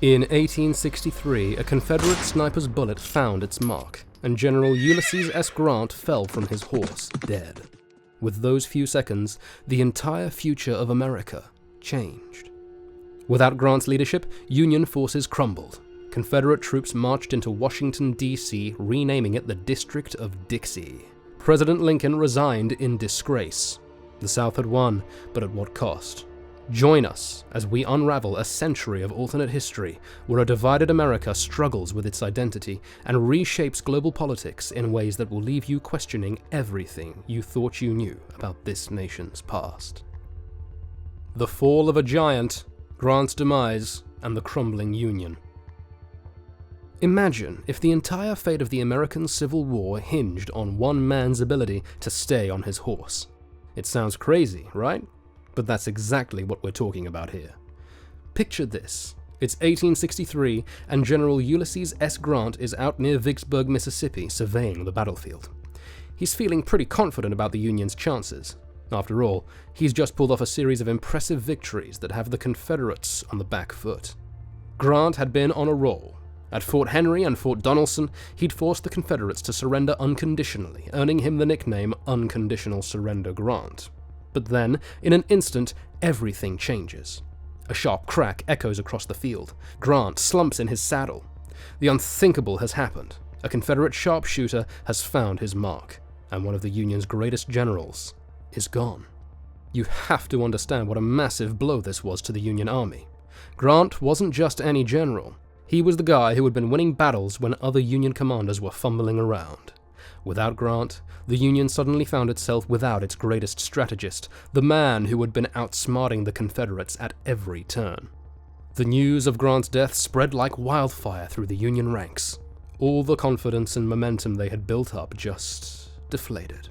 In 1863, a Confederate sniper's bullet found its mark, and General Ulysses S. Grant fell from his horse, dead. With those few seconds, the entire future of America changed. Without Grant's leadership, Union forces crumbled. Confederate troops marched into Washington, D.C., renaming it the District of Dixie. President Lincoln resigned in disgrace. The South had won, but at what cost? Join us as we unravel a century of alternate history where a divided America struggles with its identity and reshapes global politics in ways that will leave you questioning everything you thought you knew about this nation's past. The fall of a giant, Grant's demise, and the crumbling Union. Imagine if the entire fate of the American Civil War hinged on one man's ability to stay on his horse. It sounds crazy, right? But that's exactly what we're talking about here. Picture this. It's 1863, and General Ulysses S. Grant is out near Vicksburg, Mississippi, surveying the battlefield. He's feeling pretty confident about the Union's chances. After all, he's just pulled off a series of impressive victories that have the Confederates on the back foot. Grant had been on a roll. At Fort Henry and Fort Donelson, he'd forced the Confederates to surrender unconditionally, earning him the nickname Unconditional Surrender Grant. But then, in an instant, everything changes. A sharp crack echoes across the field. Grant slumps in his saddle. The unthinkable has happened. A Confederate sharpshooter has found his mark, and one of the Union's greatest generals is gone. You have to understand what a massive blow this was to the Union Army. Grant wasn't just any general. He was the guy who had been winning battles when other Union commanders were fumbling around. Without Grant, the Union suddenly found itself without its greatest strategist, the man who had been outsmarting the Confederates at every turn. The news of Grant's death spread like wildfire through the Union ranks. All the confidence and momentum they had built up just deflated.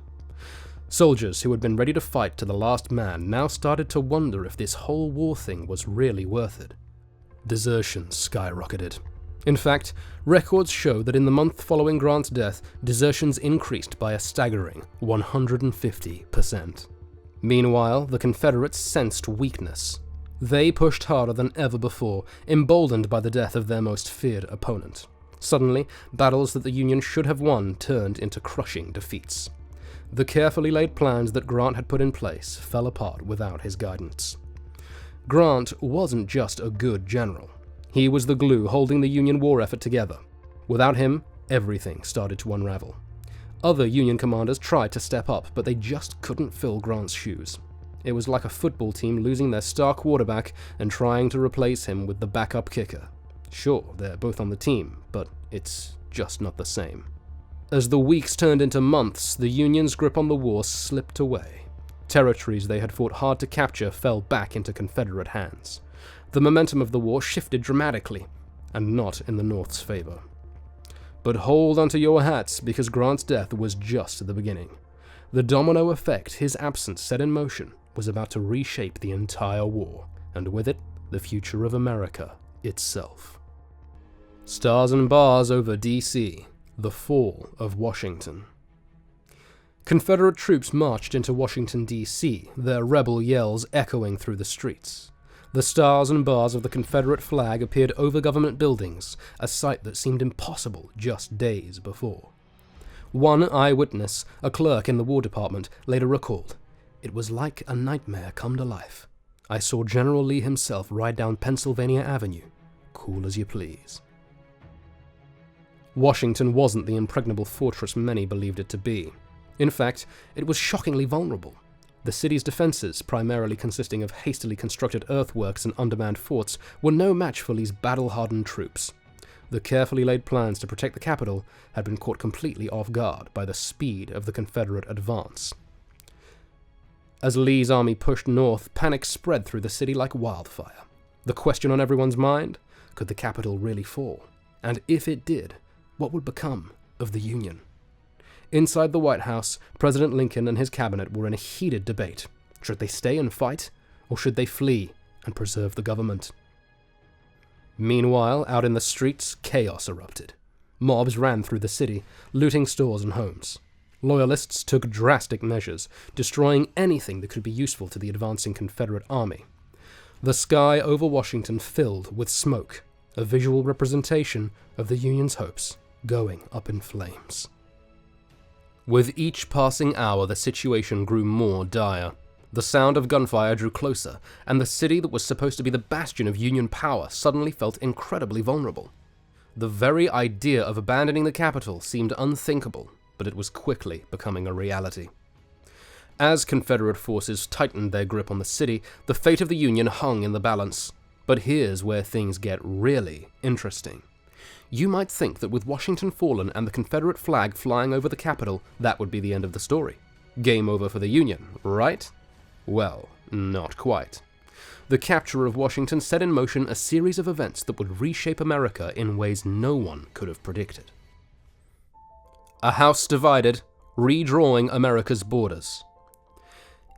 Soldiers who had been ready to fight to the last man now started to wonder if this whole war thing was really worth it. Desertion skyrocketed. In fact, records show that in the month following Grant's death, desertions increased by a staggering 150%. Meanwhile, the Confederates sensed weakness. They pushed harder than ever before, emboldened by the death of their most feared opponent. Suddenly, battles that the Union should have won turned into crushing defeats. The carefully laid plans that Grant had put in place fell apart without his guidance. Grant wasn't just a good general. He was the glue holding the Union war effort together. Without him, everything started to unravel. Other Union commanders tried to step up, but they just couldn't fill Grant's shoes. It was like a football team losing their star quarterback and trying to replace him with the backup kicker. Sure, they're both on the team, but it's just not the same. As the weeks turned into months, the Union's grip on the war slipped away. Territories they had fought hard to capture fell back into Confederate hands. The momentum of the war shifted dramatically, and not in the North's favor. But hold onto your hats, because Grant's death was just the beginning. The domino effect his absence set in motion was about to reshape the entire war, and with it, the future of America itself. Stars and bars over D.C., the fall of Washington. Confederate troops marched into Washington, D.C., their rebel yells echoing through the streets. The stars and bars of the Confederate flag appeared over government buildings, a sight that seemed impossible just days before. One eyewitness, a clerk in the War Department, later recalled, "It was like a nightmare come to life. I saw General Lee himself ride down Pennsylvania Avenue, cool as you please." Washington wasn't the impregnable fortress many believed it to be. In fact, it was shockingly vulnerable. The city's defenses, primarily consisting of hastily constructed earthworks and undermanned forts, were no match for Lee's battle-hardened troops. The carefully laid plans to protect the capital had been caught completely off guard by the speed of the Confederate advance. As Lee's army pushed north, panic spread through the city like wildfire. The question on everyone's mind? Could the capital really fall? And if it did, what would become of the Union? Inside the White House, President Lincoln and his cabinet were in a heated debate. Should they stay and fight, or should they flee and preserve the government? Meanwhile, out in the streets, chaos erupted. Mobs ran through the city, looting stores and homes. Loyalists took drastic measures, destroying anything that could be useful to the advancing Confederate army. The sky over Washington filled with smoke. a visual representation of the Union's hopes going up in flames. With each passing hour, the situation grew more dire. The sound of gunfire drew closer, and the city that was supposed to be the bastion of Union power suddenly felt incredibly vulnerable. The very idea of abandoning the capital seemed unthinkable, but it was quickly becoming a reality. As Confederate forces tightened their grip on the city, the fate of the Union hung in the balance. But here's where things get really interesting. You might think that with Washington fallen and the Confederate flag flying over the Capitol, that would be the end of the story. Game over for the Union, right? Well, not quite. The capture of Washington set in motion a series of events that would reshape America in ways no one could have predicted. A house divided, redrawing America's borders.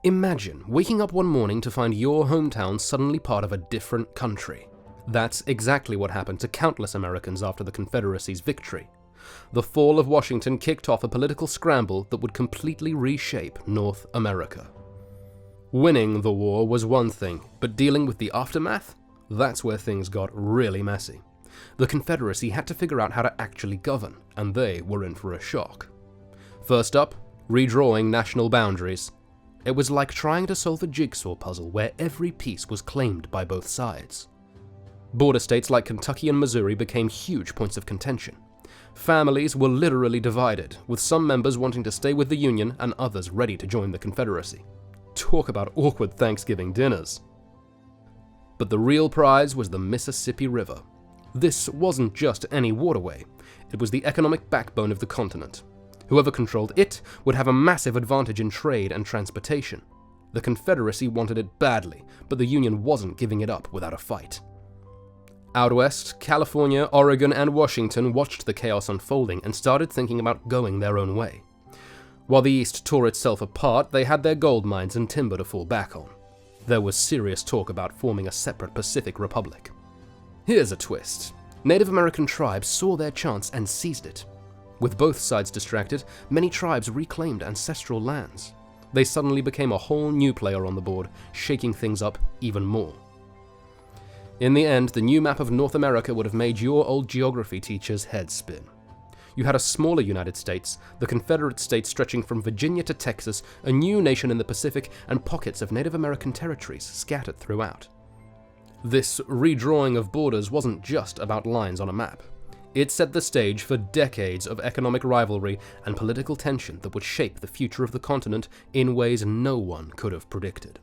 Imagine waking up one morning to find your hometown suddenly part of a different country. That's exactly what happened to countless Americans after the Confederacy's victory. The fall of Washington kicked off a political scramble that would completely reshape North America. Winning the war was one thing, but dealing with the aftermath? That's where things got really messy. The Confederacy had to figure out how to actually govern, and they were in for a shock. First up, redrawing national boundaries. It was like trying to solve a jigsaw puzzle where every piece was claimed by both sides. Border states like Kentucky and Missouri became huge points of contention. Families were literally divided, with some members wanting to stay with the Union and others ready to join the Confederacy. Talk about awkward Thanksgiving dinners. But the real prize was the Mississippi River. This wasn't just any waterway, it was the economic backbone of the continent. Whoever controlled it would have a massive advantage in trade and transportation. The Confederacy wanted it badly, but the Union wasn't giving it up without a fight. Out west, California, Oregon, and Washington watched the chaos unfolding and started thinking about going their own way. While the East tore itself apart, they had their gold mines and timber to fall back on. There was serious talk about forming a separate Pacific Republic. Here's a twist. Native American tribes saw their chance and seized it. With both sides distracted, many tribes reclaimed ancestral lands. They suddenly became a whole new player on the board, shaking things up even more. In the end, the new map of North America would have made your old geography teacher's head spin. You had a smaller United States, the Confederate States stretching from Virginia to Texas, a new nation in the Pacific, and pockets of Native American territories scattered throughout. This redrawing of borders wasn't just about lines on a map. It set the stage for decades of economic rivalry and political tension that would shape the future of the continent in ways no one could have predicted.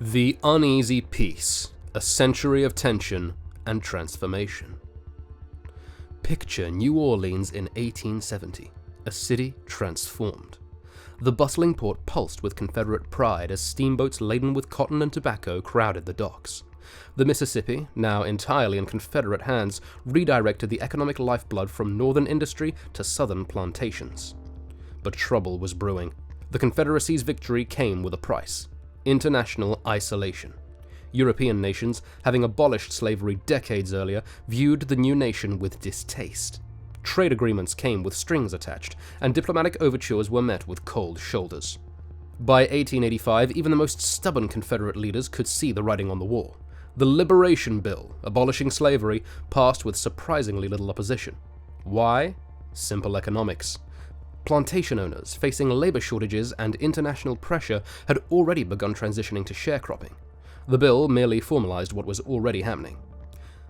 The Uneasy Peace, a century of tension and transformation. Picture New Orleans in 1870, a city transformed. The bustling port pulsed with Confederate pride as steamboats laden with cotton and tobacco crowded the docks. The Mississippi, now entirely in Confederate hands, redirected the economic lifeblood from northern industry to southern plantations. But trouble was brewing. The Confederacy's victory came with a price: international isolation. European nations, having abolished slavery decades earlier, viewed the new nation with distaste. Trade agreements came with strings attached, and diplomatic overtures were met with cold shoulders. By 1885, even the most stubborn Confederate leaders could see the writing on the wall. The Liberation Bill, abolishing slavery, passed with surprisingly little opposition. Why? Simple economics. Plantation owners, facing labor shortages and international pressure, had already begun transitioning to sharecropping. The bill merely formalized what was already happening.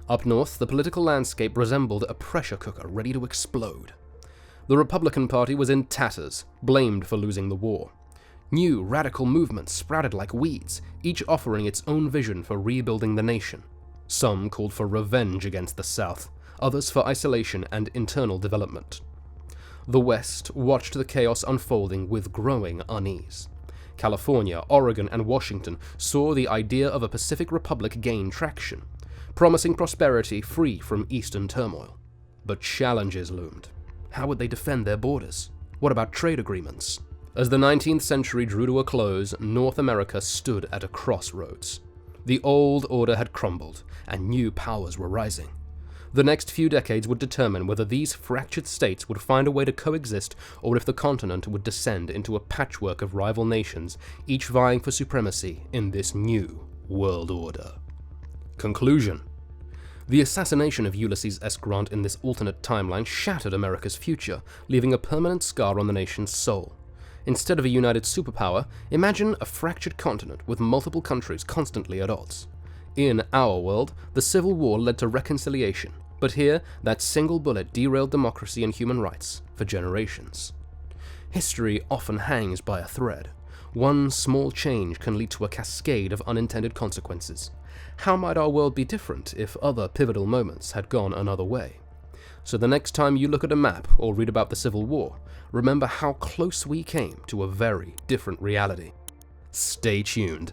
Up north, the political landscape resembled a pressure cooker ready to explode. The Republican Party was in tatters, blamed for losing the war. New radical movements sprouted like weeds, each offering its own vision for rebuilding the nation. Some called for revenge against the South, others for isolation and internal development. The West watched the chaos unfolding with growing unease. California, Oregon, and Washington saw the idea of a Pacific Republic gain traction, promising prosperity free from Eastern turmoil. But challenges loomed. How would they defend their borders? What about trade agreements? As the 19th century drew to a close, North America stood at a crossroads. The old order had crumbled, and new powers were rising. The next few decades would determine whether these fractured states would find a way to coexist, or if the continent would descend into a patchwork of rival nations, each vying for supremacy in this new world order. Conclusion. The assassination of Ulysses S. Grant in this alternate timeline shattered America's future, leaving a permanent scar on the nation's soul. Instead of a united superpower, imagine a fractured continent with multiple countries constantly at odds. In our world, the Civil War led to reconciliation, but here, that single bullet derailed democracy and human rights for generations. History often hangs by a thread. One small change can lead to a cascade of unintended consequences. How might our world be different if other pivotal moments had gone another way? So the next time you look at a map or read about the Civil War, remember how close we came to a very different reality. Stay tuned.